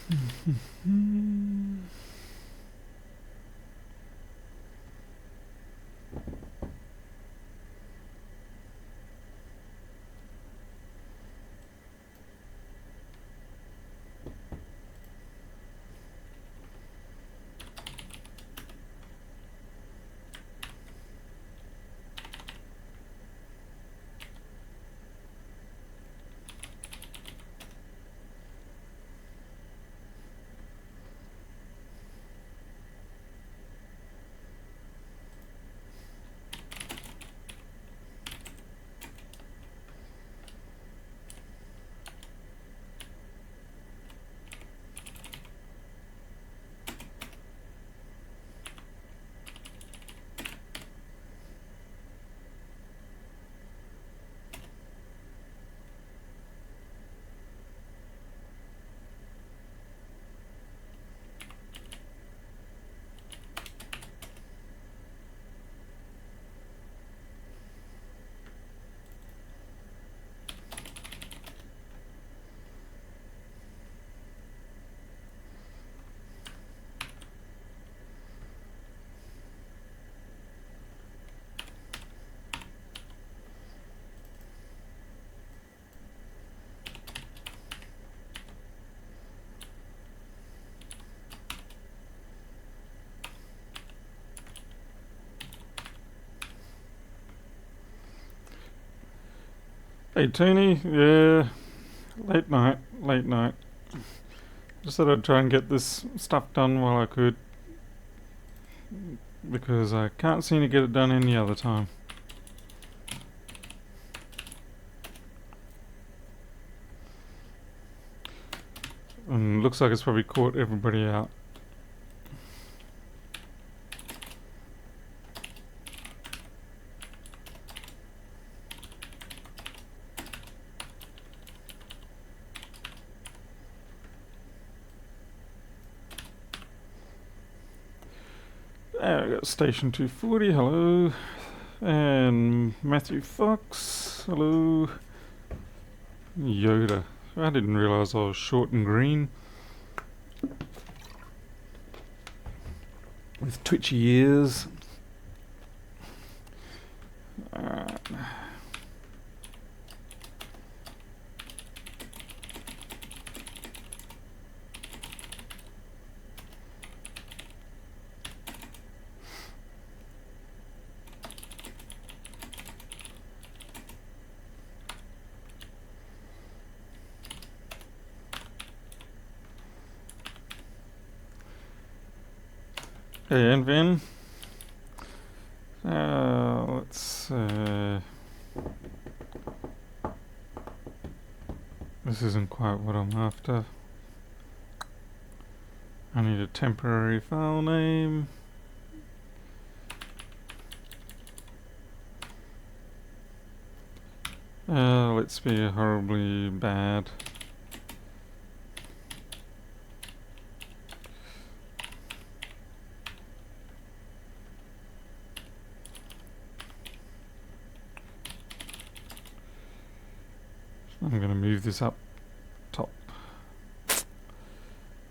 Hey Tony, yeah, late night. Just thought I'd try and get this stuff done while I could, because I can't seem to get it done any other time. And looks like it's probably caught everybody out. I got Station 240, hello. And Matthew Fox, hello. Yoda. I didn't realise I was short and green. With twitchy ears. Alright. Hey, and Vin. Let's. This isn't quite what I'm after. I need a temporary file name. Let's be horribly bad. I'm going to move this up top. This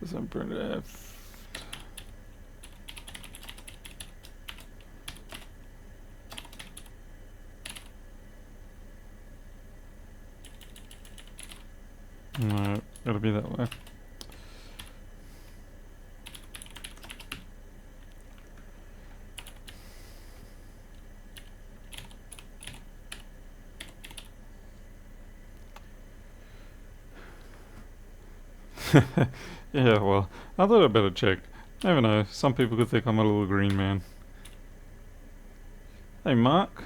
is printf. No, it'll be that way. Yeah, well, I thought I'd better check. Never know, some people could think I'm a little green man. Hey Mark.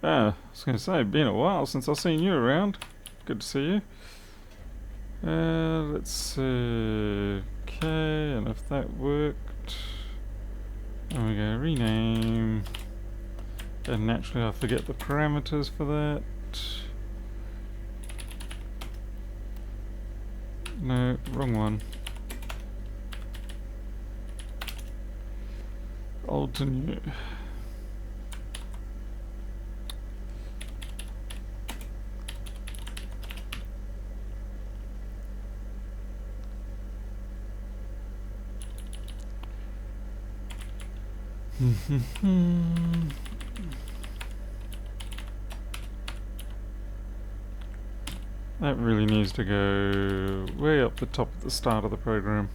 I was going to say, been a while since I've seen you around. Good to see you. Let's see. Okay, and if that worked, there we go, rename. And naturally I forget the parameters for that. No, wrong one. Old to new. That really needs to go way up the top at the start of the program.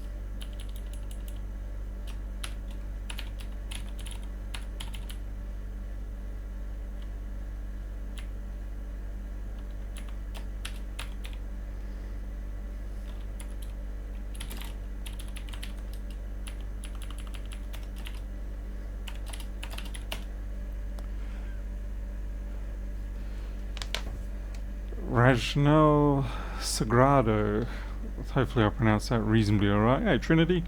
Ragnel Sagrado. Hopefully I pronounced that reasonably alright. Hey, Trinity.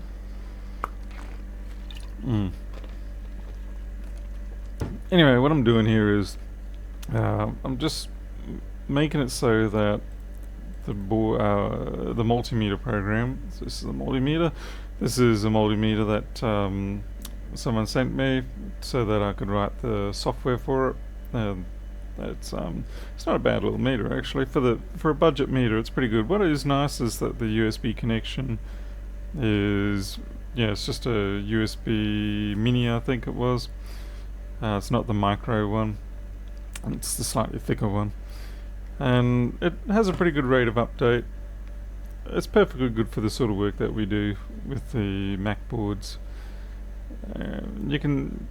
Anyway, what I'm doing here is I'm just making it so that the multimeter program. So this is a multimeter. This is a multimeter that someone sent me so that I could write the software for it. It's not a bad little meter actually. For a budget meter, it's pretty good. What is nice is that the USB connection is it's just a USB mini, I think it was. It's not the micro one. It's the slightly thicker one, and it has a pretty good rate of update. It's perfectly good for the sort of work that we do with the Mac boards. You can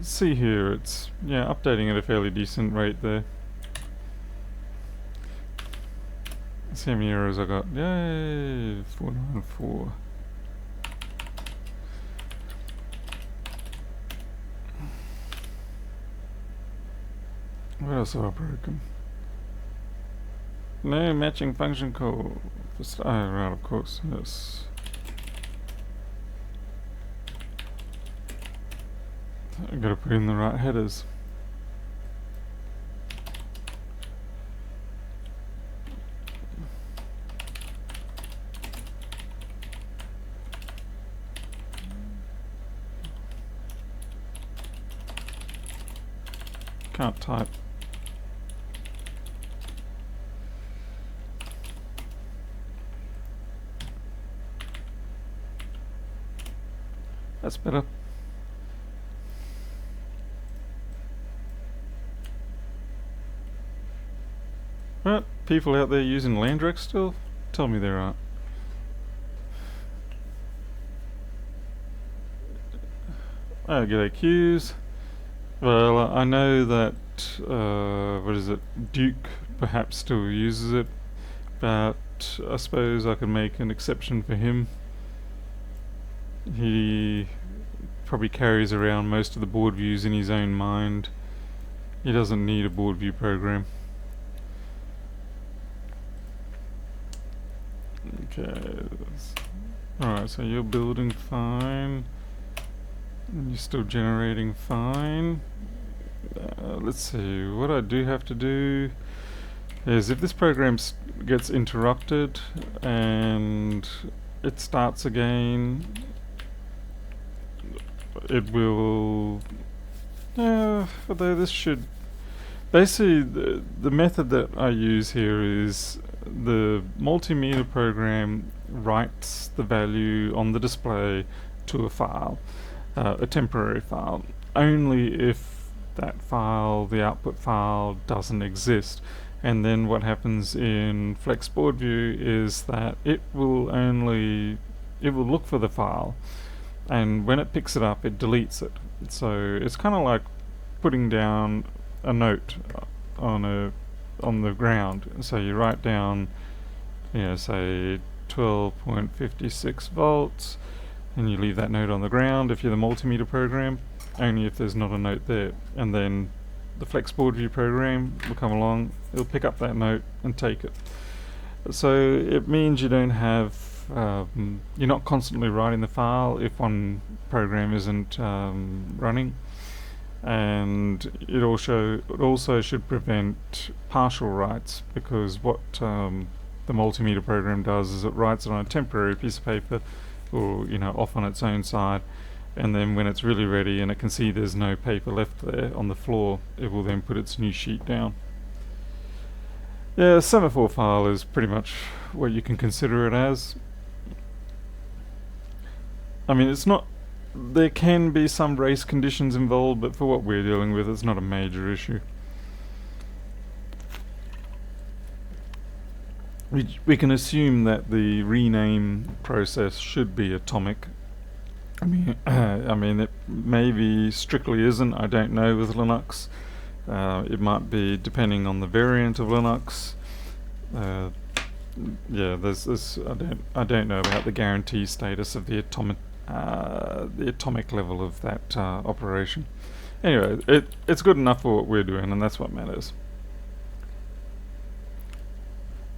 see here it's updating at a fairly decent rate there. Let's see how many errors I got. Yay, 494. What else have I broken? No matching function call. Right, of course, yes. I've got to put in the right headers. Can't type. That's better. What? People out there using Landrex still? Tell me there aren't. Oh, g'day Q's. Well, I know that, what is it, Duke perhaps still uses it, but I suppose I could make an exception for him. He probably carries around most of the board views in his own mind. He doesn't need a board view program. Okay. Alright, so you're building fine. And you're still generating fine. Let's see, what I do have to do is if this program gets interrupted and it starts again, it will although this should basically the method that I use here is the multimeter program writes the value on the display to a file, a temporary file, only if that file, the output file, doesn't exist. And then what happens in FlexBoardView is that it will look for the file, and when it picks it up it deletes it. So it's kind of like putting down a note on the ground. So you write down, say 12.56 volts, and you leave that note on the ground if you're the multimeter program, only if there's not a note there. And then the FlexBoardView program will come along, it'll pick up that note and take it. So it means you don't have, you're not constantly writing the file if one program isn't running. And it also should prevent partial writes, because what the multimeter program does is it writes it on a temporary piece of paper, or off on its own side, and then when it's really ready and it can see there's no paper left there on the floor, it will then put its new sheet down. Yeah, a semaphore file is pretty much what you can consider it as. I mean, it's not there can be some race conditions involved, but for what we're dealing with, it's not a major issue. We can assume that the rename process should be atomic. I mean, it maybe strictly isn't. I don't know with Linux. It might be depending on the variant of Linux. Yeah, there's I don't know about the guarantee status of the atomic level of that operation. Anyway, it's good enough for what we're doing, and that's what matters.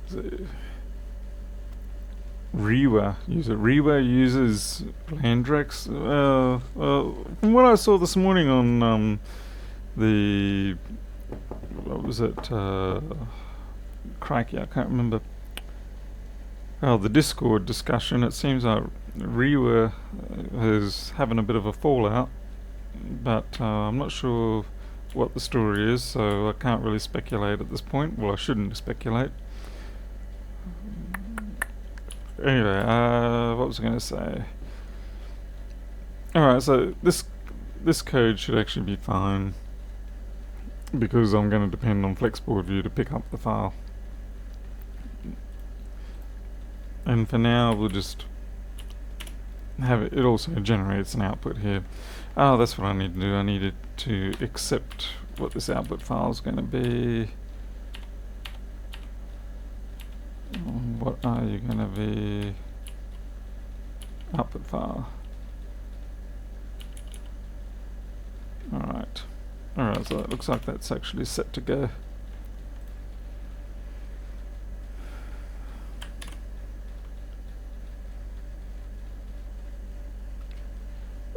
So, Rewa uses Landrex. Well, from what I saw this morning on the what was it? Crikey, I can't remember. Oh, the Discord discussion. It seems like Rewa is having a bit of a fallout, but I'm not sure what the story is, so I can't really speculate at this point. Well, I shouldn't speculate. Anyway, what was I going to say? Alright, so this code should actually be fine, because I'm going to depend on FlexBV to pick up the file. And for now, we'll just have it. It also generates an output here. Oh, that's what I need to do. I needed to accept what this output file is going to be. What are you going to be? Output file. Alright. Alright, so it looks like that's actually set to go.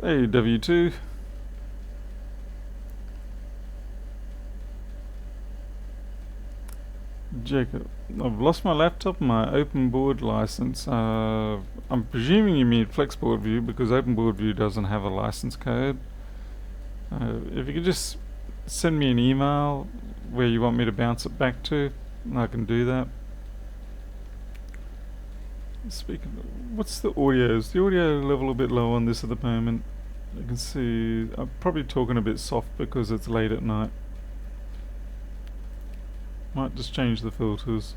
Hey, W2. Jacob, I've lost my laptop and my OpenBoard license. I'm presuming you mean FlexBV because OpenBoard doesn't have a license code. If you could just send me an email where you want me to bounce it back to, I can do that. Speaking of, what's the audio? Is the audio level a bit low on this at the moment? I can see I'm probably talking a bit soft because it's late at night. Might just change the filters.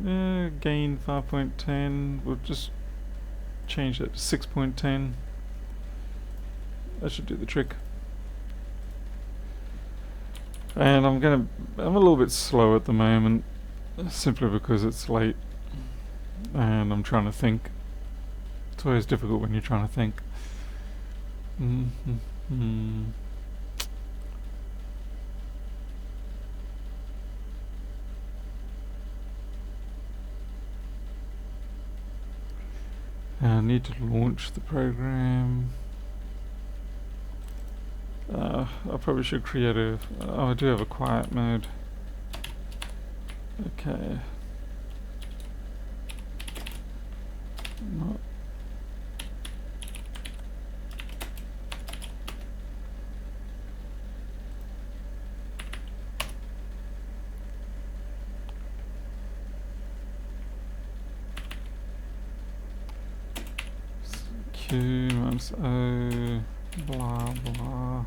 Yeah, gain 5.10. We'll just change that to 6.10. That should do the trick. And I'm a little bit slow at the moment, simply because it's late and I'm trying to think. It's always difficult when you're trying to think. I need to launch the program. I probably should create a... Oh, I do have a quiet mode. Okay. Not Q minus O, blah blah.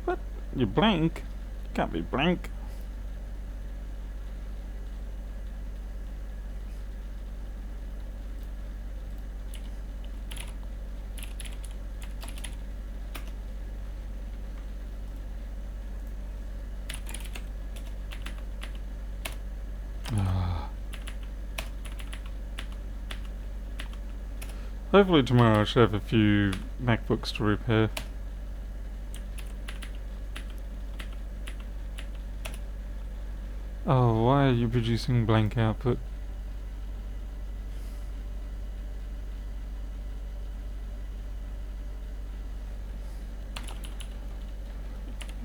What? You blank? You can't be blank. Hopefully tomorrow I should have a few MacBooks to repair. Oh, why are you producing blank output?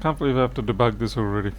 Can't believe I have to debug this already.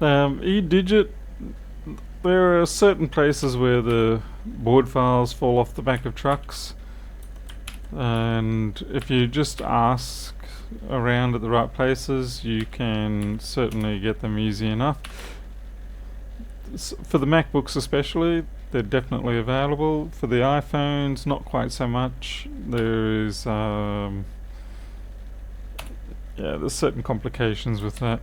E-digit, there are certain places where the board files fall off the back of trucks, and if you just ask around at the right places, you can certainly get them easy enough. For the MacBooks especially, they're definitely available. For the iPhones, not quite so much. There's there's certain complications with that.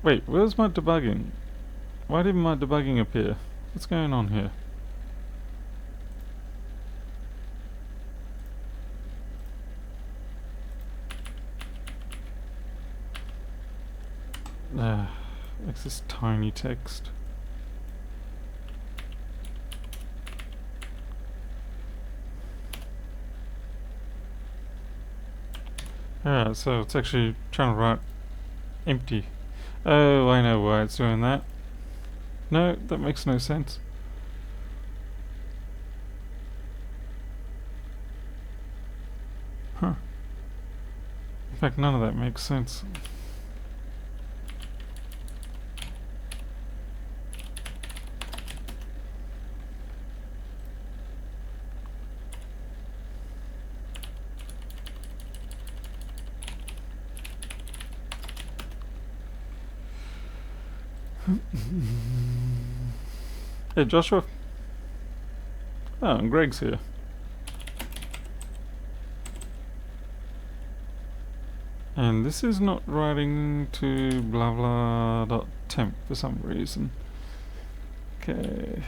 Wait, where's my debugging? Why didn't my debugging appear? What's going on here? It's this tiny text. Alright, so it's actually trying to write empty. Oh, I know why it's doing that. No, that makes no sense. Huh. In fact, none of that makes sense. Hey, Joshua. Oh, and Greg's here. And this is not writing to blah blah dot temp for some reason. Okay.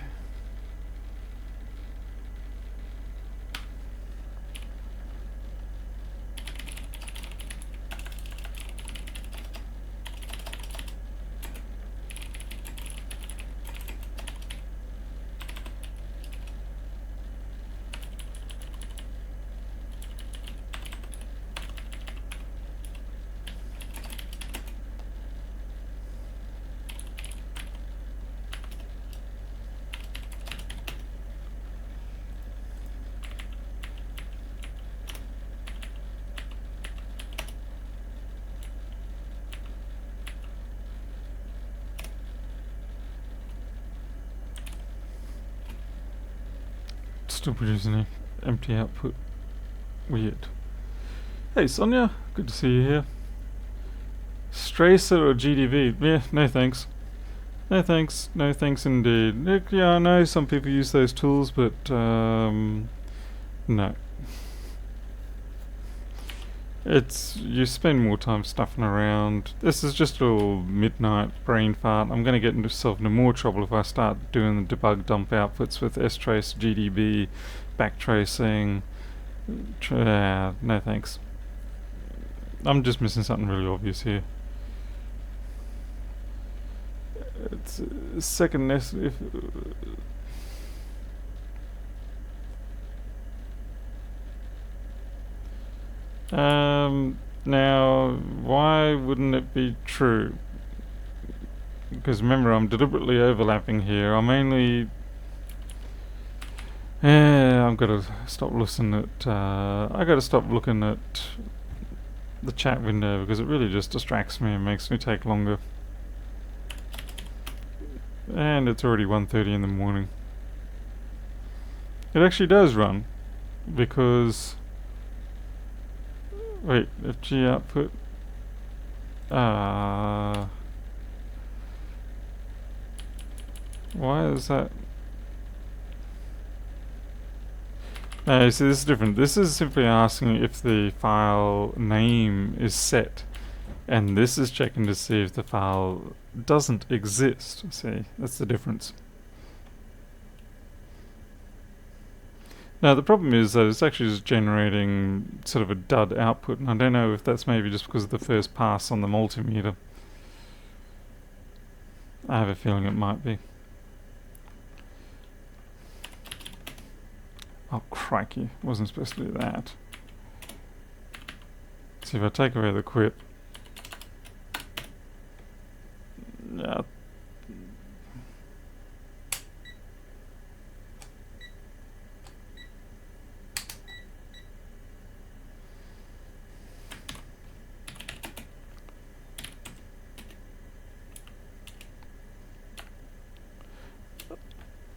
Still producing an empty output. Weird. Hey Sonia, good to see you here. Stracer or GDV? Yeah, no thanks. No thanks. No thanks indeed. Yeah, I know some people use those tools, but no. You spend more time stuffing around. This is just a little midnight brain fart. I'm going to get myself into more trouble if I start doing the debug dump outputs with strace, GDB, backtracing. No thanks. I'm just missing something really obvious here. It's second nest. Now, why wouldn't it be true? Because remember, I'm deliberately overlapping here. I'm only... I've got to stop listening at... I got to stop looking at the chat window because it really just distracts me and makes me take longer. And it's already 1:30 in the morning. It actually does run because... Wait, FG output. Why is that? No, see, this is different. This is simply asking if the file name is set, and this is checking to see if the file doesn't exist. See, that's the difference. Now the problem is that it's actually just generating sort of a dud output, and I don't know if that's maybe just because of the first pass on the multimeter. I have a feeling it might be. Oh crikey, wasn't supposed to do that. See if I take away the quit.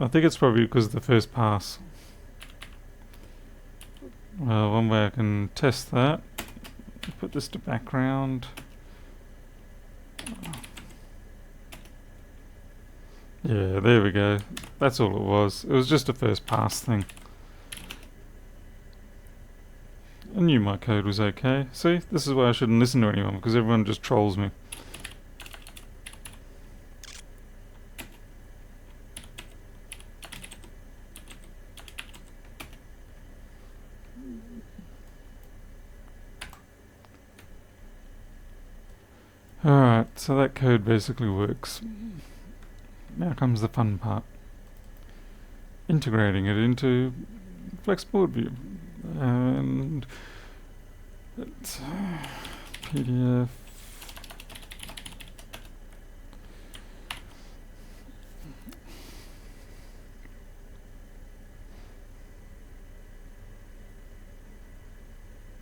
I think it's probably because of the first pass. Well, one way I can test that, put this to background. Yeah, there we go. That's all it was. It was just a first pass thing. I knew my code was okay. See, this is why I shouldn't listen to anyone, because everyone just trolls me. Alright, so that code basically works. Now comes the fun part. Integrating it into FlexBV. And it's PDF.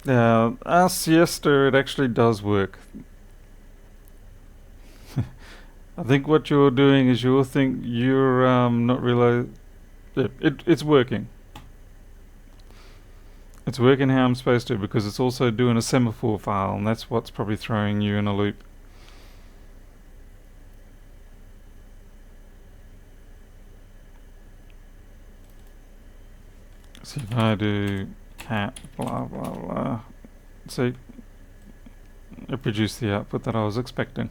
Now, our siesta, it actually does work. I think what you're doing is you're not realize it's working. It's working how I'm supposed to, because it's also doing a semaphore file, and that's what's probably throwing you in a loop. See if I do cat blah blah blah. See, it produced the output that I was expecting.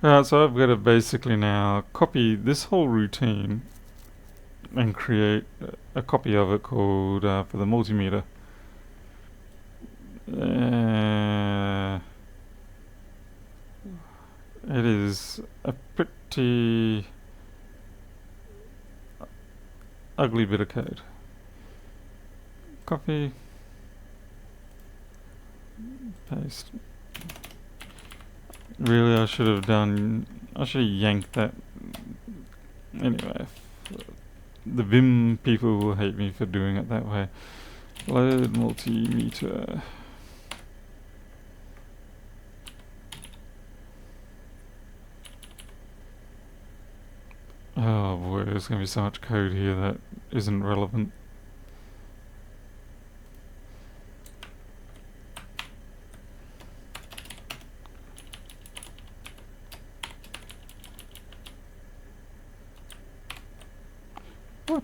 So I've got to basically now copy this whole routine and create a copy of it called for the multimeter. It is a pretty ugly bit of code. Copy, paste. Really, I should have yanked that. Anyway, the Vim people will hate me for doing it that way. Load multimeter. Oh boy, there's going to be so much code here that isn't relevant. What?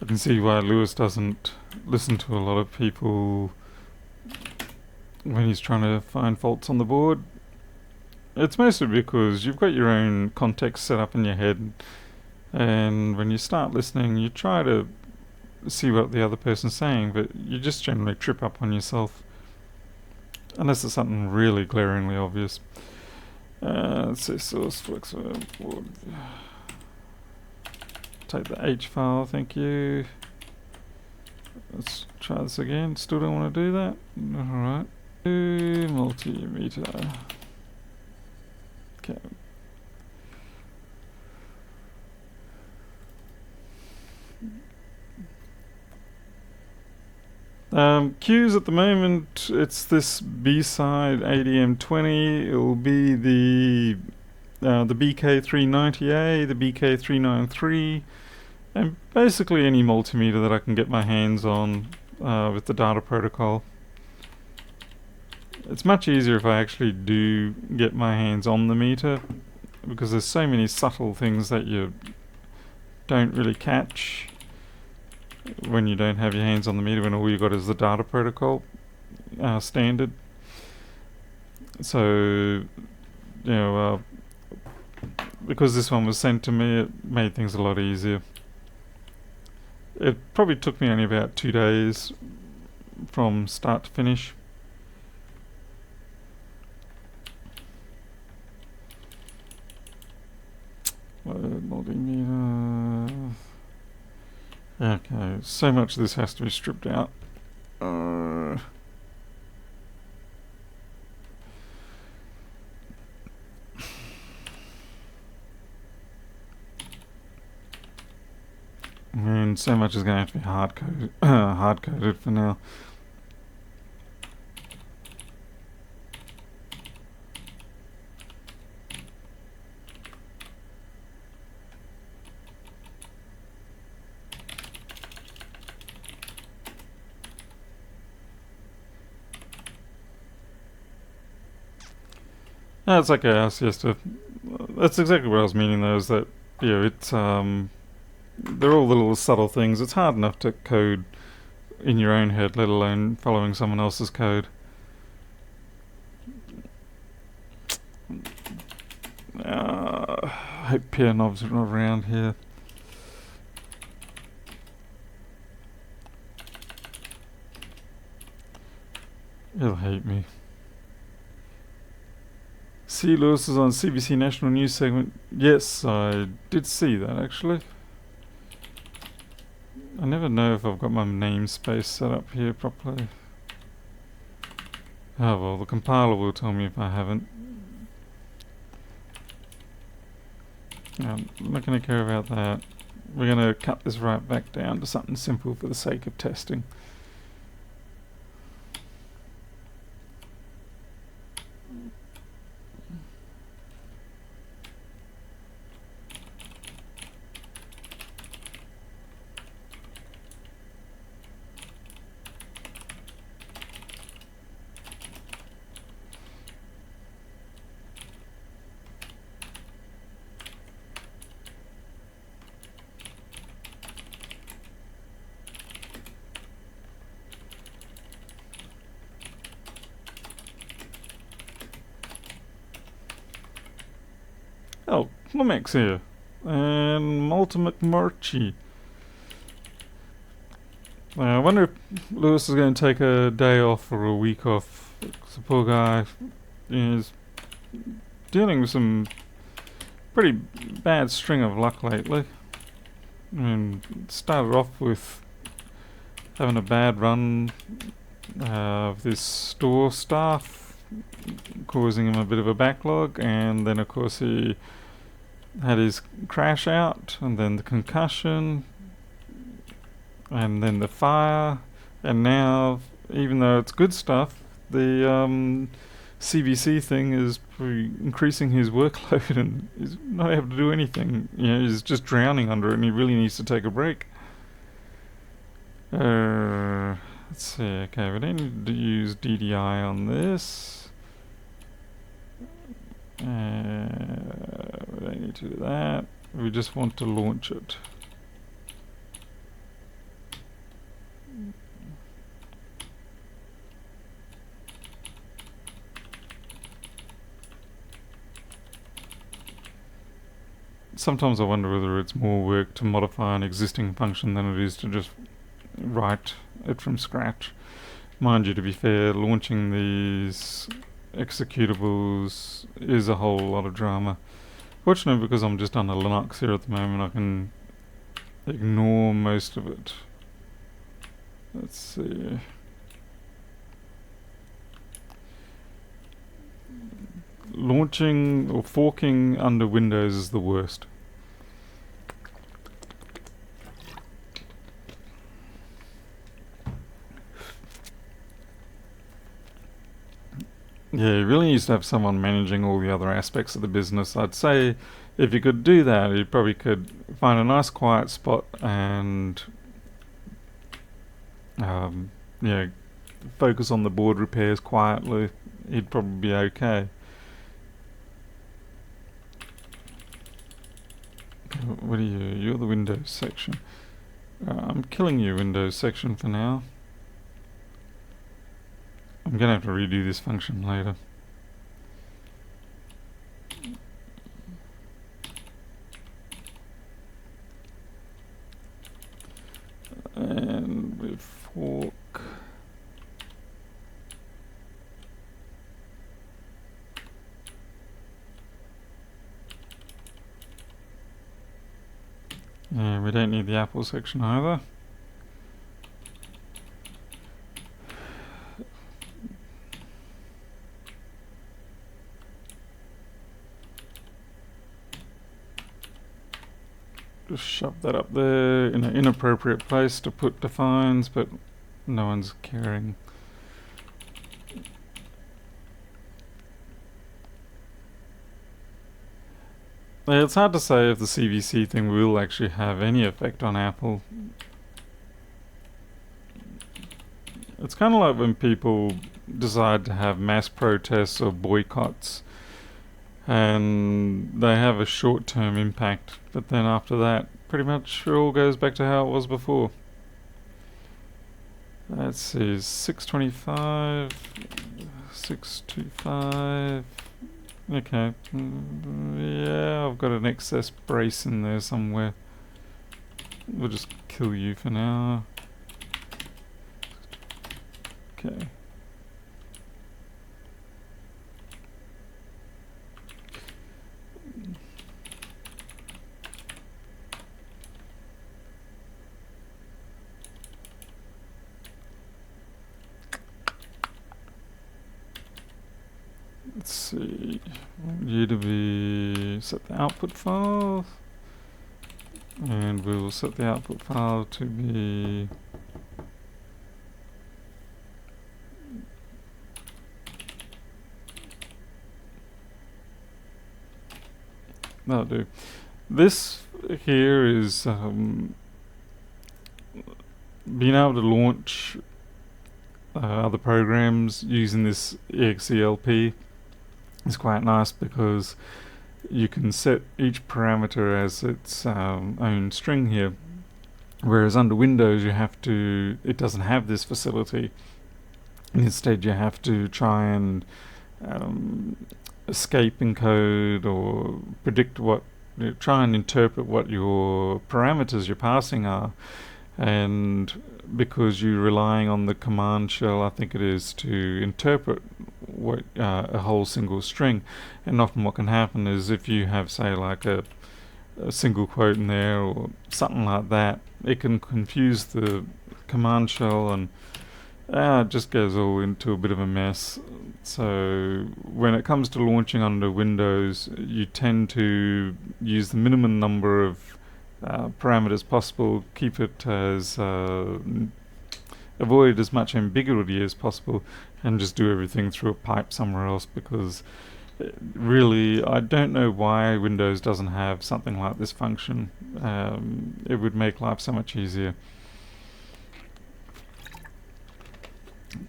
I can see why Lewis doesn't listen to a lot of people when he's trying to find faults on the board. It's mostly because you've got your own context set up in your head, and when you start listening, you try to see what the other person's saying, but you just generally trip up on yourself. Unless it's something really glaringly obvious. Let's say source FlexBV board. Take the H file, thank you. Let's try this again. Still don't want to do that? Alright. Multimeter. Okay. Cues at the moment, it's this B-side ADM20. It will be the BK390A, the BK393, and basically any multimeter that I can get my hands on with the data protocol. It's much easier if I actually do get my hands on the meter, because there's so many subtle things that you don't really catch when you don't have your hands on the meter, when all you got is the data protocol standard. So, because this one was sent to me, it made things a lot easier. It probably took me only about 2 days from start to finish. Multimeter. Okay, so much of this has to be stripped out. mean, so much is going to have to be hard-coded for now. That's okay, that's exactly what I was meaning though, is that, it's, they're all little subtle things. It's hard enough to code in your own head, let alone following someone else's code. I hope Pierre Knobs are not around here. He'll hate me. C. Lewis is on CBC National News segment. Yes, I did see that actually. I never know if I've got my namespace set up here properly. Oh well, the compiler will tell me if I haven't. I'm not going to care about that. We're going to cut this right back down to something simple for the sake of testing. Oh, Lumix here. And Malta McMurchie. I wonder if Lewis is going to take a day off or a week off. The poor guy is dealing with some pretty bad string of luck lately. I mean, started off with having a bad run of this store staff, causing him a bit of a backlog, and then of course he had his crash out, and then the concussion, and then the fire, and now, even though it's good stuff, the CBC thing is increasing his workload, and he's not able to do anything. He's just drowning under it, and he really needs to take a break. Let's see. Okay, we don't need to use DDI on this. We don't need to do that. We just want to launch it. Sometimes I wonder whether it's more work to modify an existing function than it is to just write it from scratch. Mind you, to be fair, launching these executables is a whole lot of drama. Fortunately, because I'm just on a Linux here at the moment, I can ignore most of it. Let's see. Launching or forking under Windows is the worst. Yeah, you really needs to have someone managing all the other aspects of the business. I'd say if you could do that, you probably could find a nice quiet spot and focus on the board repairs quietly. He'd probably be okay. What are you? You're the Windows section. I'm killing you, Windows section, for now. I'm gonna have to redo this function later. And we fork. Yeah, we don't need the Apple section either. just shove that up there in an inappropriate place to put defines, but no one's caring. Yeah, it's hard to say if the CVC thing will actually have any effect on Apple. It's kind of like when people decide to have mass protests or boycotts, and they have a short-term impact, but then after that, pretty much it all goes back to how it was before. Let's see, 625, 625. Okay, yeah, I've got an excess brace in there somewhere. We'll just kill you for now. Okay. Let's see, you to be set the output file, and we'll set the output file to be that'll do. This here is being able to launch other programs using this EXELP is quite nice because you can set each parameter as its own string here, whereas under Windows it doesn't have this facility. Instead you have to try and escape encode or try and interpret what your parameters you're passing are, and because you're relying on the command shell, I think it is, to interpret what a whole single string. And often what can happen is if you have, say, like a single quote in there or something like that, it can confuse the command shell, and it just goes all into a bit of a mess. So when it comes to launching under Windows, you tend to use the minimum number of parameters possible, keep it as avoid as much ambiguity as possible, and just do everything through a pipe somewhere else, because really I don't know why Windows doesn't have something like this function. It would make life so much easier.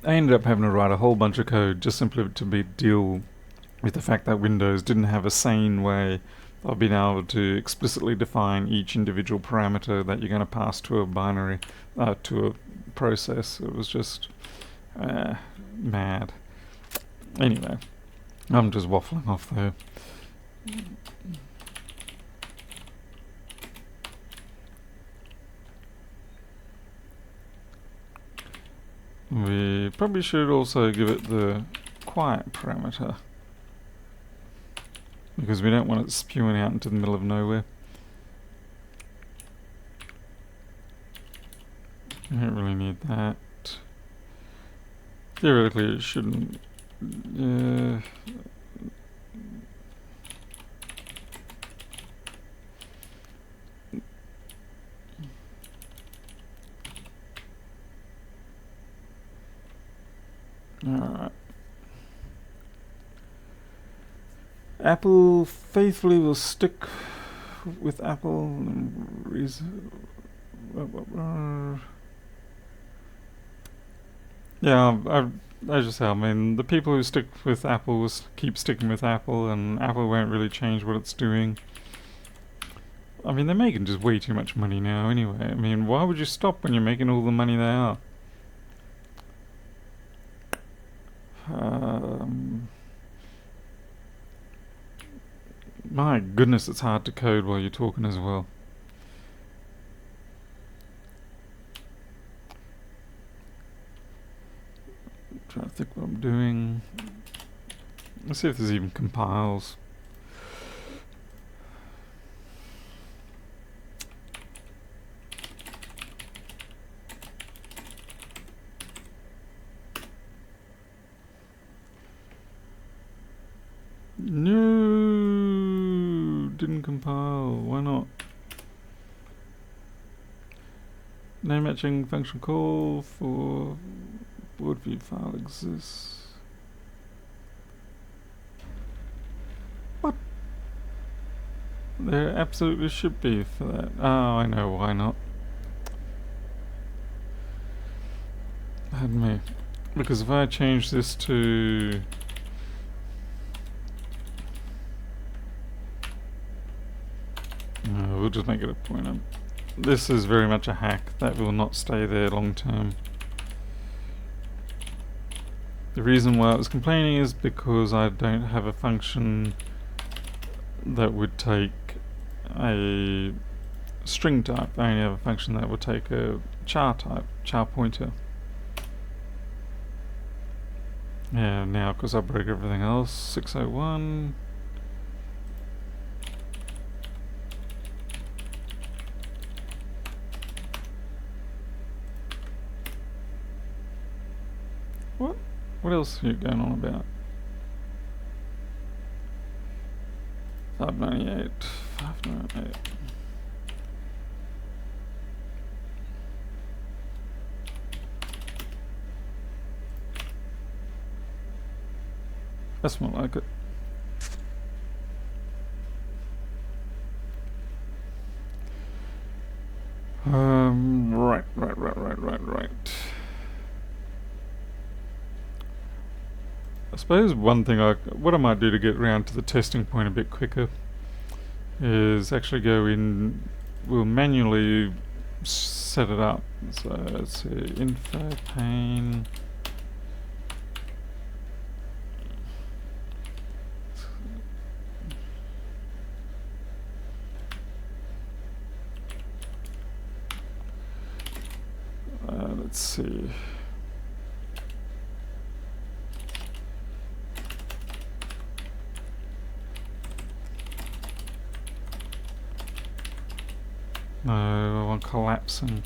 I ended up having to write a whole bunch of code just simply to deal with the fact that Windows didn't have a sane way of being able to explicitly define each individual parameter that you're going to pass to a binary, to a process. It was just mad. Anyway, I'm just waffling off there. We probably should also give it the quiet parameter, because we don't want it spewing out into the middle of nowhere. I don't really need that. Theoretically it shouldn't. Alright. Apple faithfully will stick with Apple. Yeah, as you say, I mean, the people who stick with Apple will keep sticking with Apple, and Apple won't really change what it's doing. I mean, they're making just way too much money now anyway. I mean, why would you stop when you're making all the money they are? My goodness, it's hard to code while you're talking as well. I'm trying to think what I'm doing. Let's see if there's even compiles. No, didn't compile. Why not? name matching function call for board view file exists. What? There absolutely should be for that. Oh, I know why not. Had me. Because if I change this to we'll just make it a pointer. This is very much a hack. That will not stay there long term. The reason why I was complaining is because I don't have a function that would take a string type. I only have a function that would take a char type, char pointer. Yeah, now because I broke everything else, 601. What? What else are you going on about? 598, 598. That's more like it. Right. I suppose one thing what I might do to get around to the testing point a bit quicker is actually go in, we'll manually set it up. So let's see, info pane. Let's see. No, I want collapsing.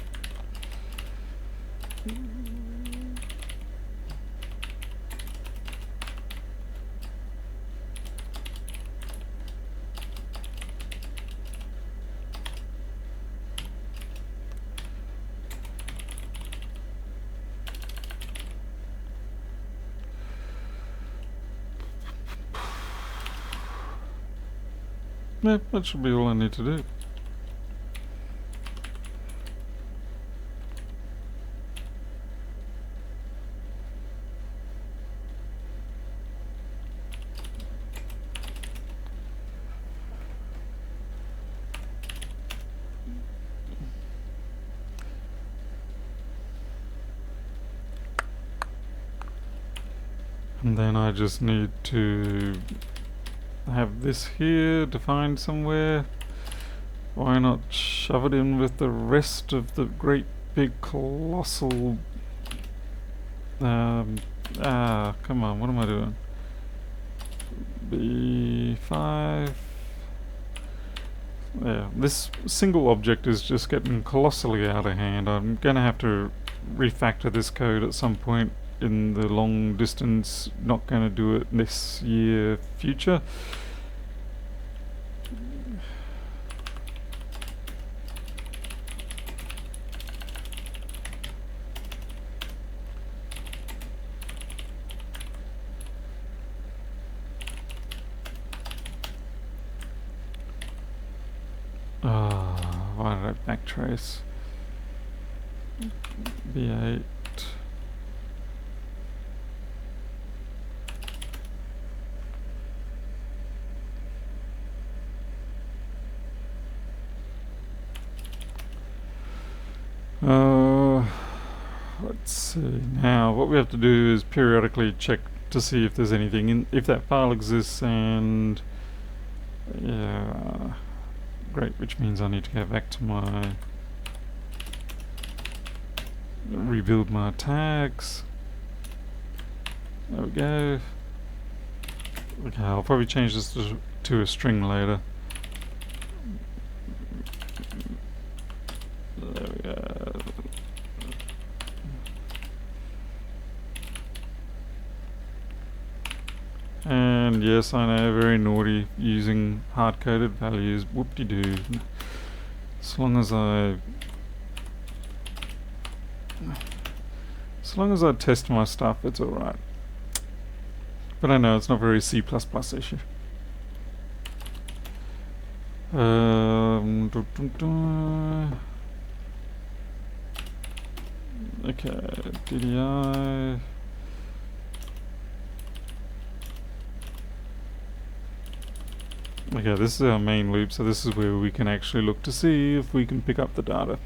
Yep, that should be all I need to do. And then I just need to have this here defined somewhere. Why not shove it in with the rest of the great big colossal come on, what am I doing? B5. Yeah, this single object is just getting colossally out of hand. I'm gonna have to refactor this code at some point in the long distance. Not gonna do it this year, future. Why did I backtrace? B8. Let's see. Now, what we have to do is periodically check to see if there's anything in, if that file exists, and yeah, great. Which means I need to go back to my rebuild my tags. There we go. Okay, I'll probably change this to a string later. There we go. And yes, I know, very naughty using hard-coded values. Whoop-de-doo. As long as I As long as I test my stuff, it's alright. But I know it's not very C++-ish. Okay, DDI. Okay, this is our main loop, so this is where we can actually look to see if we can pick up the data.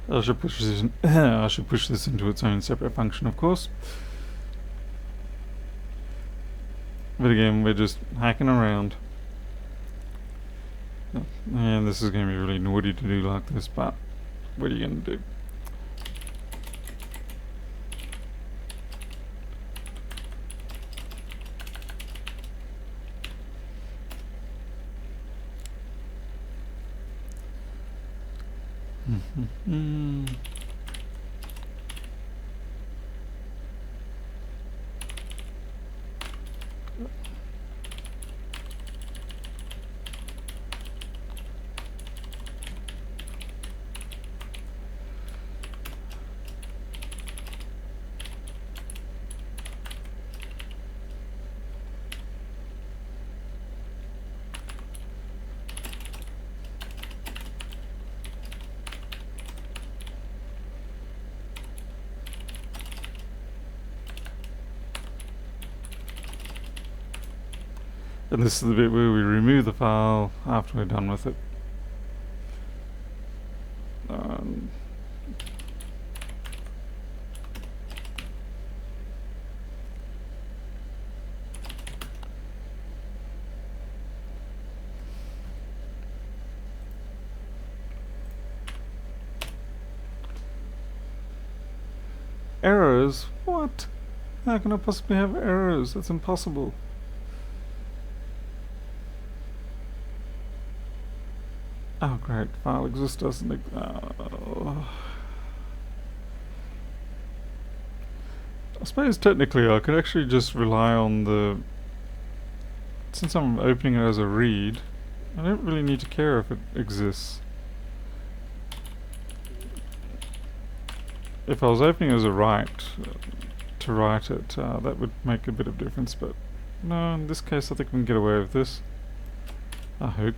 I should push this in I should push this into its own separate function, of course. But again, we're just hacking around. And this is going to be really naughty to do like this, but what are you going to do? And this is the bit where we remove the file after we're done with it. Errors? What? How can I possibly have errors? That's impossible. Oh great, file exists doesn't I suppose technically I could actually just rely on the... Since I'm opening it as a read, I don't really need to care if it exists. If I was opening it as a write, to write it, that would make a bit of difference, but no, in this case I think we can get away with this. I hope.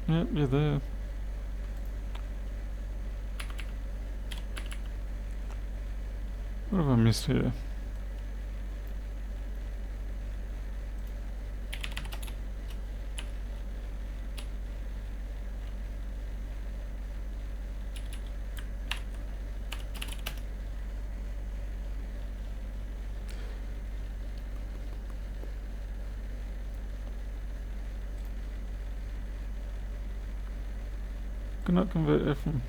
Yep, you're there. What have I missed here? Cannot convert FM.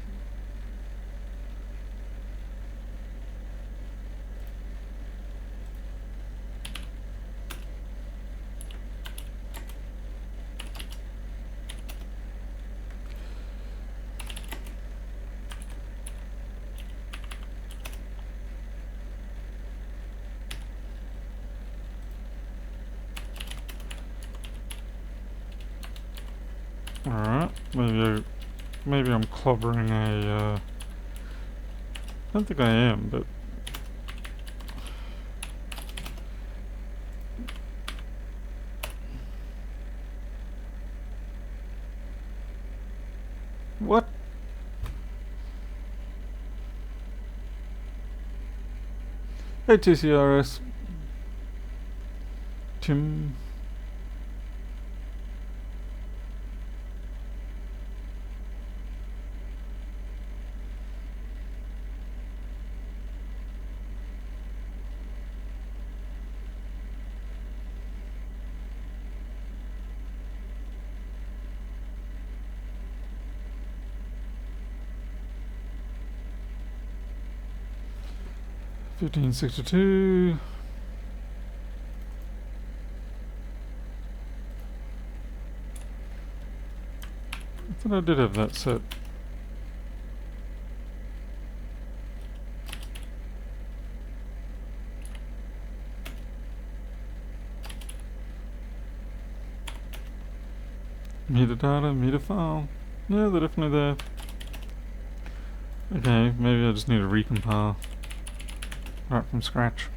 Alright, maybe I'm clobbering a, I don't think I am, but... Hey TCRS. Tim. $15.62. I thought I did have that set. Meter data, meter file. Yeah, they're definitely there. Okay, maybe I just need to recompile right from scratch.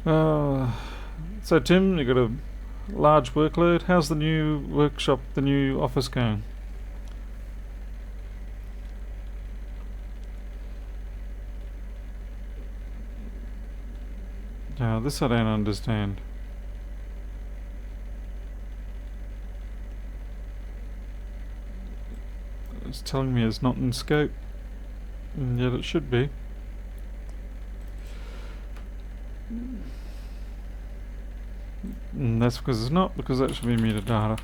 So Tim, you got a large workload. How's the new workshop, the new office going? Yeah, this I don't understand. It's telling me it's not in scope, and yet it should be. And that's because it's not, because that should be metadata.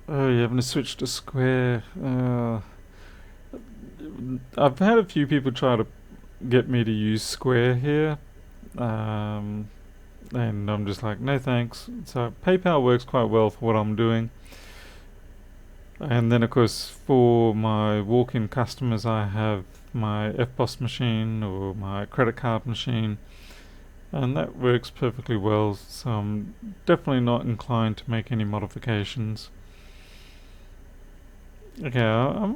Oh, you having to switch to square. I've had a few people try to get me to use square here, and I'm just like, no thanks. So PayPal works quite well for what I'm doing. And then of course for my walk-in customers I have my FPOS machine or my credit card machine, and that works perfectly well, so I'm definitely not inclined to make any modifications. Okay, I'm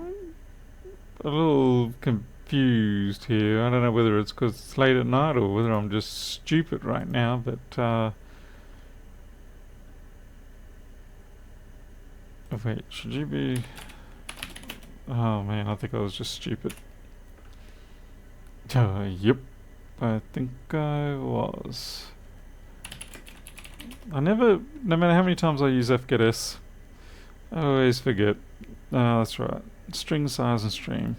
a little confused here. I don't know whether it's because it's late at night or whether I'm just stupid right now, but oh wait, should you be... Oh man, I think I was just stupid. Yep, I think I was. I never, no matter how many times I use fgetS, I always forget. Oh, that's right. String size and stream.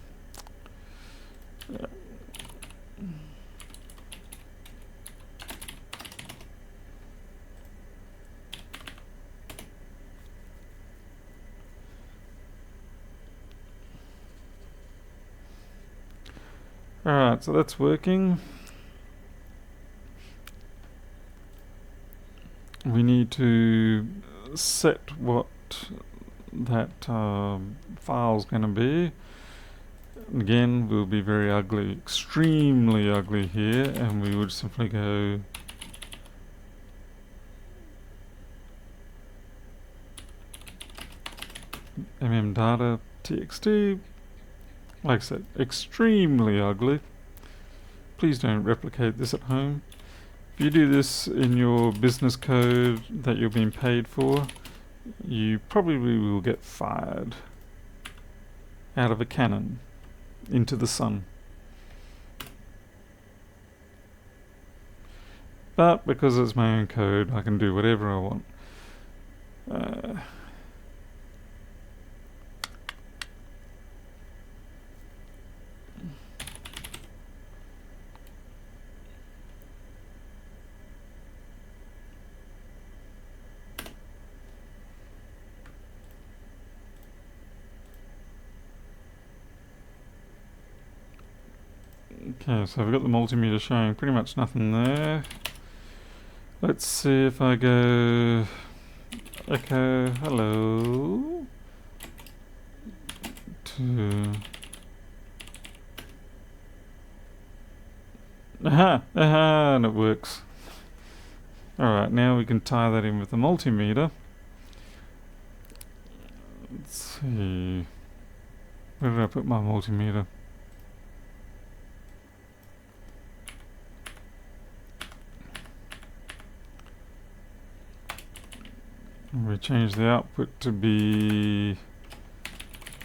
Alright, so that's working. We need to set what that file's going to be. Again, we'll be very ugly, extremely ugly here, and we would simply go mm_data_txt. Like I said, extremely ugly. Please don't replicate this at home. If you do this in your business code that you're being paid for, you probably will get fired out of a cannon into the sun. But because it's my own code, I can do whatever I want. Okay, so I've got the multimeter showing pretty much nothing there. Let's see if I go Echo, hello. Aha, and it works. Alright, now we can tie that in with the multimeter. Let's see. Where did I put my multimeter? We change the output to be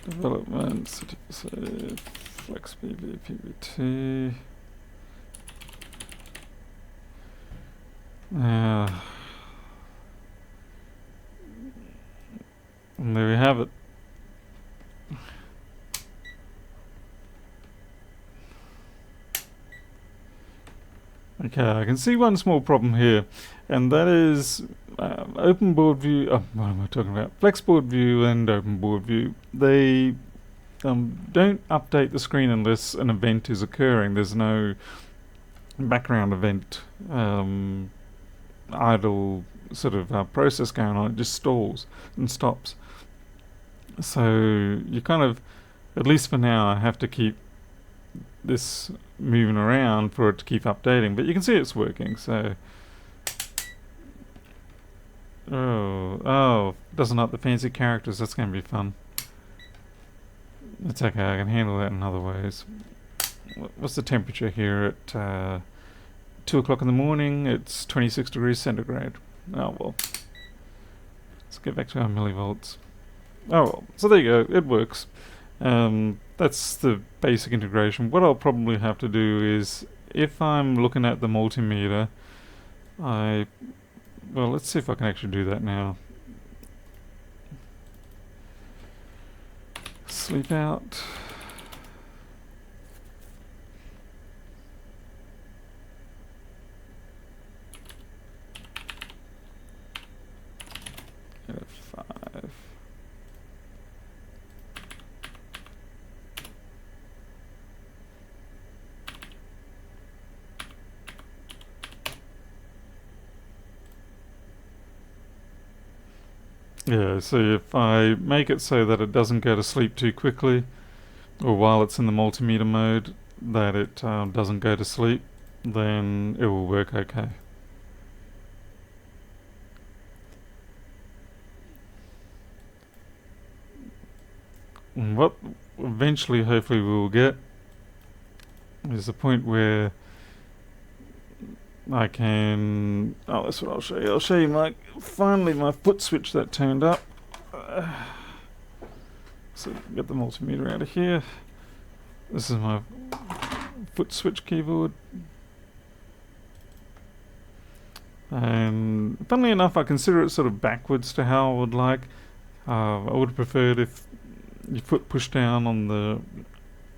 development, so FlexBV PVT. And there we have it. Okay, I can see one small problem here, and that is open board view. What am I talking about? Flexboard view and open board view. They don't update the screen unless an event is occurring. There's no background event, idle sort of process going on. It just stalls and stops. So you kind of, at least for now, I have to keep this moving around for it to keep updating, but you can see it's working. So doesn't like the fancy characters. That's going to be fun. It's okay, I can handle that in other ways. What's the temperature here at 2 o'clock in the morning? It's 26 degrees centigrade. Oh well, let's get back to our millivolts. Oh well, so there you go, it works. That's the basic integration. What I'll probably have to do is, if I'm looking at the multimeter, well, let's see if I can actually do that now. Sleep out. F5. Yeah, so if I make it so that it doesn't go to sleep too quickly, or while it's in the multimeter mode, that it doesn't go to sleep, then it will work okay. And what eventually, hopefully, we will get is the point where I can. Oh, that's what I'll show you. I'll show you finally my foot switch that turned up. So get the multimeter out of here. This is my foot switch keyboard. And funnily enough, I consider it sort of backwards to how I would like. I would have preferred if your foot pushed down on the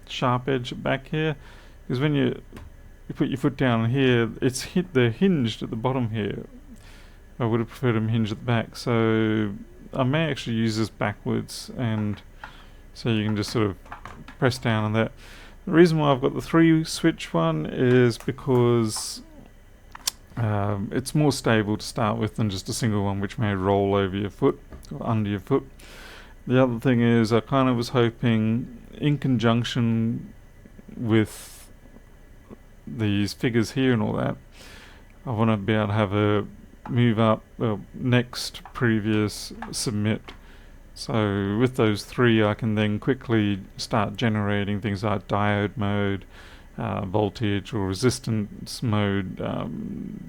sharp edge back here, because when you put your foot down here, they're hinged at the bottom here. I would have preferred them hinged at the back, so I may actually use this backwards, and so you can just sort of press down on that. The reason why I've got the 3 switch one is because it's more stable to start with than just a single one, which may roll over your foot or under your foot. The other thing is, I kind of was hoping, in conjunction with these figures here and all that, I want to be able to have a move up, next, previous, submit. So with those 3, I can then quickly start generating things like diode mode, voltage or resistance mode,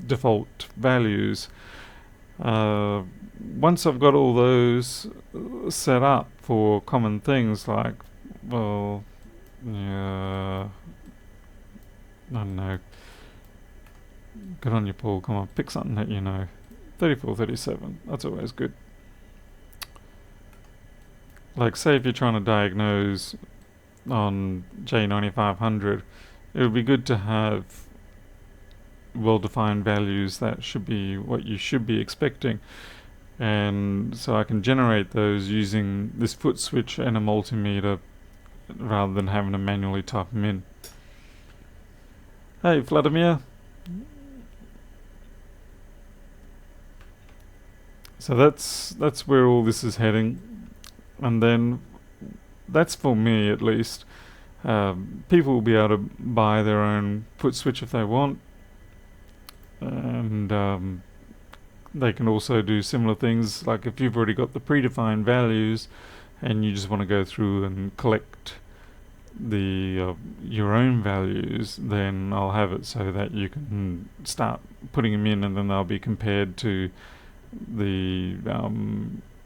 default values. Once I've got all those set up for common things like, well, yeah, I don't know. Good on you, Paul. Come on, pick something that you know. 34, 37. That's always good. Like, say if you're trying to diagnose on J9500, it would be good to have well-defined values that should be what you should be expecting. And so I can generate those using this foot switch and a multimeter rather than having to manually type them in. Hey, Vladimir. So that's where all this is heading, and then that's for me at least. People will be able to buy their own foot switch if they want, and they can also do similar things. Like if you've already got the predefined values, and you just want to go through and collect the your own values, then I'll have it so that you can start putting them in, and then they'll be compared to the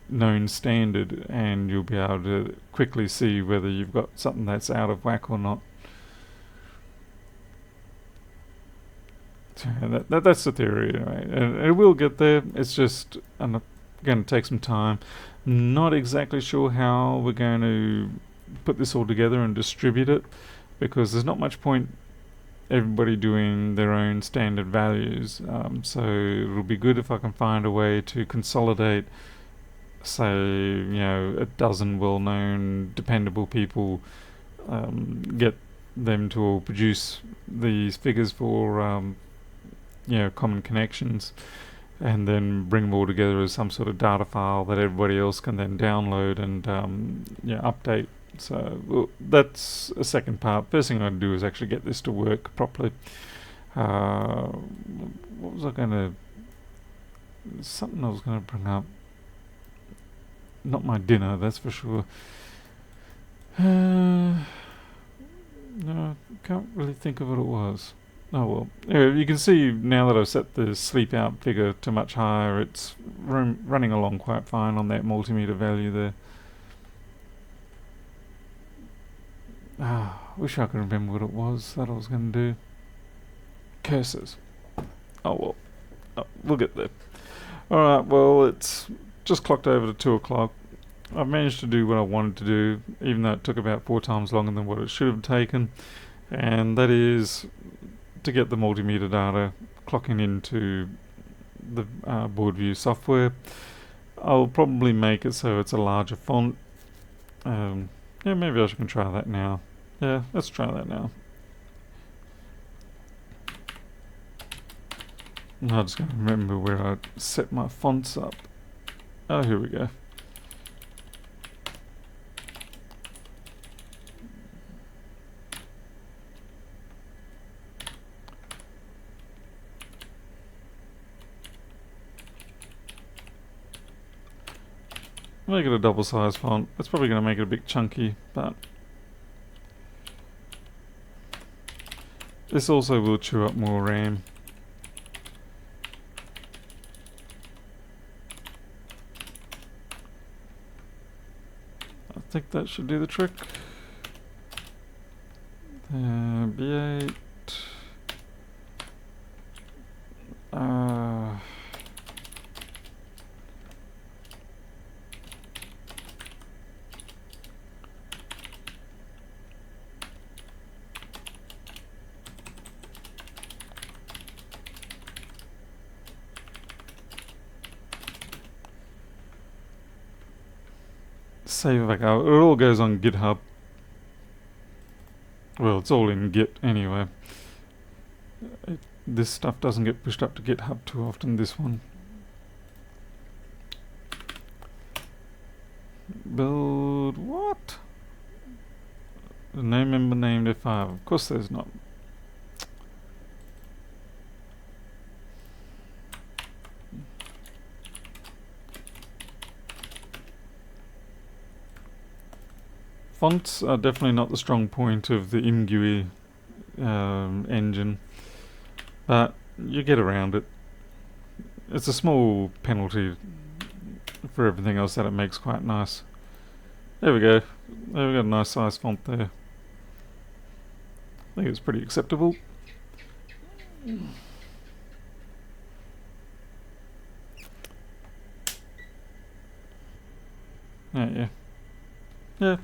known standard, and you'll be able to quickly see whether you've got something that's out of whack or not. So that's the theory, right? And it will get there. It's just going to take some time. Not exactly sure how we're going to put this all together and distribute it, because there's not much point everybody doing their own standard values. So it'll be good if I can find a way to consolidate, say, a dozen well-known, dependable people, get them to all produce these figures for common connections, and then bring them all together as some sort of data file that everybody else can then download and update. So that's a second part. First thing I'd do is actually get this to work properly. What was I going to... Something I was going to bring up. Not my dinner, that's for sure. No, I can't really think of what it was. Oh well. Anyway, you can see now that I've set the sleep out figure to much higher, it's running along quite fine on that multimeter value there. Wish I could remember what it was that I was going to do. Cursors. Oh well. We'll get there. Alright, well, it's just clocked over to 2 o'clock. I've managed to do what I wanted to do, even though it took about 4 times longer than what it should have taken. And that is to get the multimeter data clocking into the board view software. I'll probably make it so it's a larger font. Maybe I can try that now. Yeah, let's try that now. I'm just going to remember where I set my fonts up. Oh, here we go. Make it a double size font. That's probably going to make it a bit chunky, but this also will chew up more RAM. I think that should do the trick. B8. Save back out. It all goes on GitHub. Well, it's all in Git anyway. This stuff doesn't get pushed up to GitHub too often, this one. Build what? No member named F5. Of course there's not. Fonts are definitely not the strong point of the ImGUI engine, but you get around it. It's a small penalty for everything else that it makes quite nice. There we go. There we got a nice size font there. I think it's pretty acceptable. Yeah.